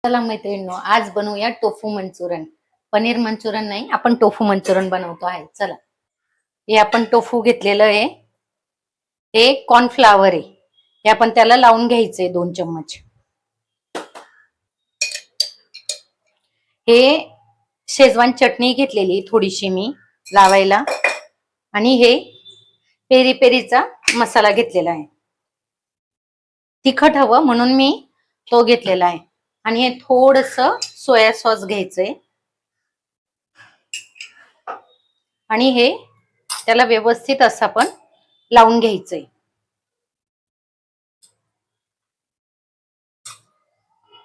चला मैत्रिणींनो, आज बनवूया टोफू मंचुरन. पनीर मंचुरन नाही, आपण टोफू मंचुरन बनवतो आहे. चला, हे आपण टोफू घेतलेलं आहे. हे कॉर्नफ्लावर आहे. हे आपण त्याला लावून घ्यायचंय 2 चम्मच. हे शेजवान चटणी घेतलेली थोडीशी मी लावायला, आणि हे पेरी पेरीचा मसाला घेतलेला आहे. तिखट हवं म्हणून मी तो घेतलेला आहे. आणि हे थोडस सोया सॉस घ्यायचंय, आणि हे त्याला व्यवस्थित असं आपण लावून घ्यायचंय.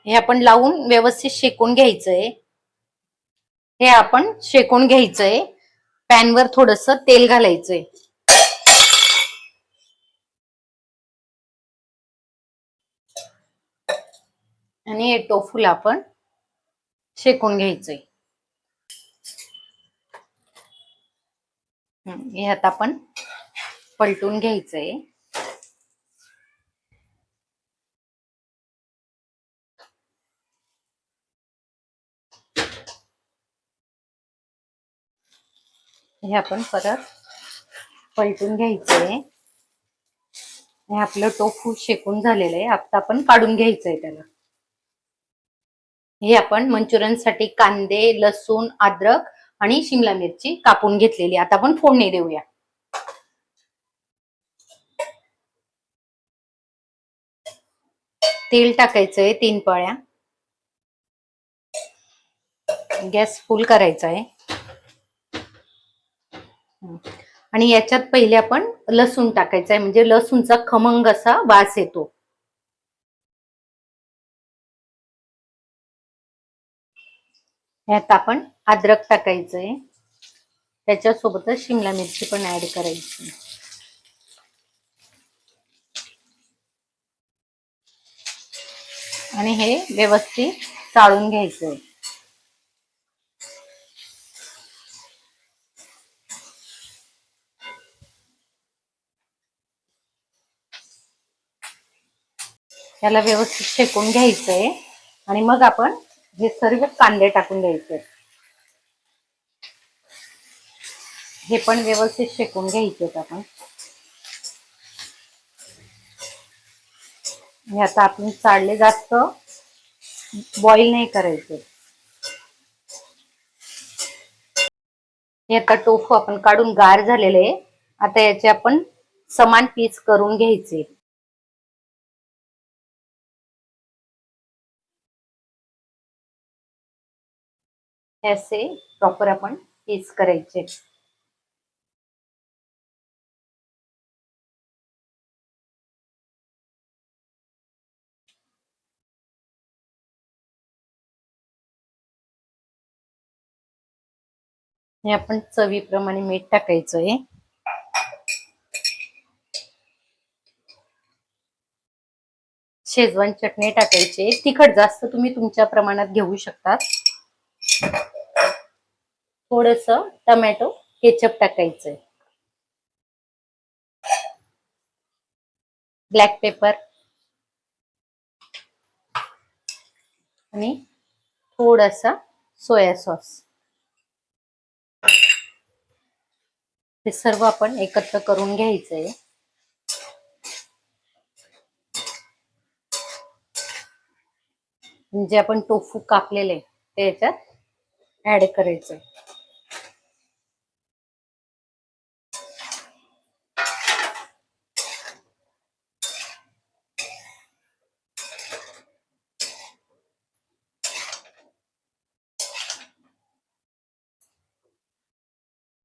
हे आपण लावून व्यवस्थित शेकून घ्यायचंय. हे आपण शेकून घ्यायचंय. पॅनवर थोडस तेल घालायचंय. आणि हे टोफूला आपण शेकून घ्यायचंय. हे आता आपण पलटून घ्यायचंय. हे आपण परत पलटून घ्यायचंय. हे आपलं टोफू शेकून झालेलं आहे. आता आपण काढून घ्यायचंय त्याला. हे आपण मंचुरियन साठी कांदे, लसूण, अद्रक आणि शिमला मिरची कापून घेतलेली. आता आपण फोडणी देऊया. तेल टाकायचंय 3 पळ्या. गॅस फुल करायचा आहे. आणि याच्यात पहिले आपण लसूण टाकायचा आहे, म्हणजे लसूणचा खमंग असा वास येतो. यात आपण अद्रक टाकायचंय. त्याच्यासोबतच शिमला मिरची पण ऍड करायची. आणि हे व्यवस्थित चाळून घ्यायचंय. याला व्यवस्थित शेकून घ्यायचंय. आणि मग आपण हे सर्व कांदे टाकून द्यायचे. हे पण व्यवस्थित शेकून घ्यायचे आपण. हे आता आपण चाळले, जास्त बॉईल नाही करायचे. हे आता टोफू आपण काढून गार झालेले आहे. आता याचे आपण समान पीस करून घ्यायचे. असे प्रॉपर आपण पीस करायचे. हे आपण चवीप्रमाणे मीठ टाकायचंय. शेजवान चटणी टाकायची. तिखट जास्त तुम्ही तुमच्या प्रमाणात घेऊ शकता. थोडस टोमॅटो केचप टाकायचंय. ब्लॅक पेपर आणि थोडासा सोया सॉस. हे सर्व आपण एकत्र करून घ्यायचंय. म्हणजे आपण टोफू कापलेले ते याच्यात ऍड करायचंय.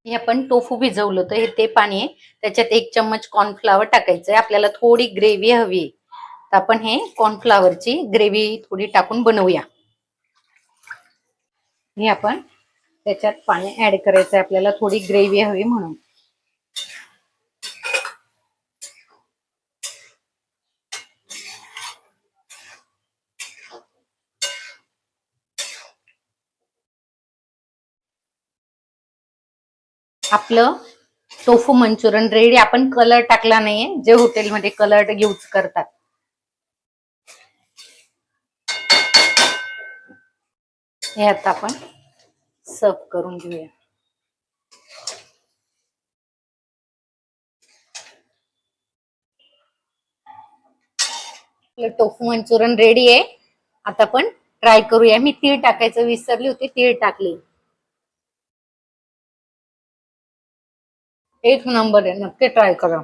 हे आपण टोफू भिजवलं तर हे ते पाणी आहे. त्याच्यात 1 चम्मच कॉर्नफ्लॉवर टाकायचंय. आपल्याला थोडी ग्रेव्ही हवी, तर आपण हे कॉर्नफ्लॉवरची ग्रेव्ही थोडी टाकून बनवूया. हे आपण त्याच्यात पाणी ऍड करायचंय. आपल्याला थोडी ग्रेव्ही हवी म्हणून. आपलं टोफू मंचुरियन रेडी. आपण कलर टाकला नाहीये, जे हॉटेलमध्ये कलर यूज करतात. हे आता आपण सर्व करून घेऊया. टोफू मंचुरियन रेडी आहे. आता आपण ट्राय करूया. मी तीळ टाकायचं विसरली होती, तीळ टाकली. एक नंबर आहे, नक्की ट्राय करा.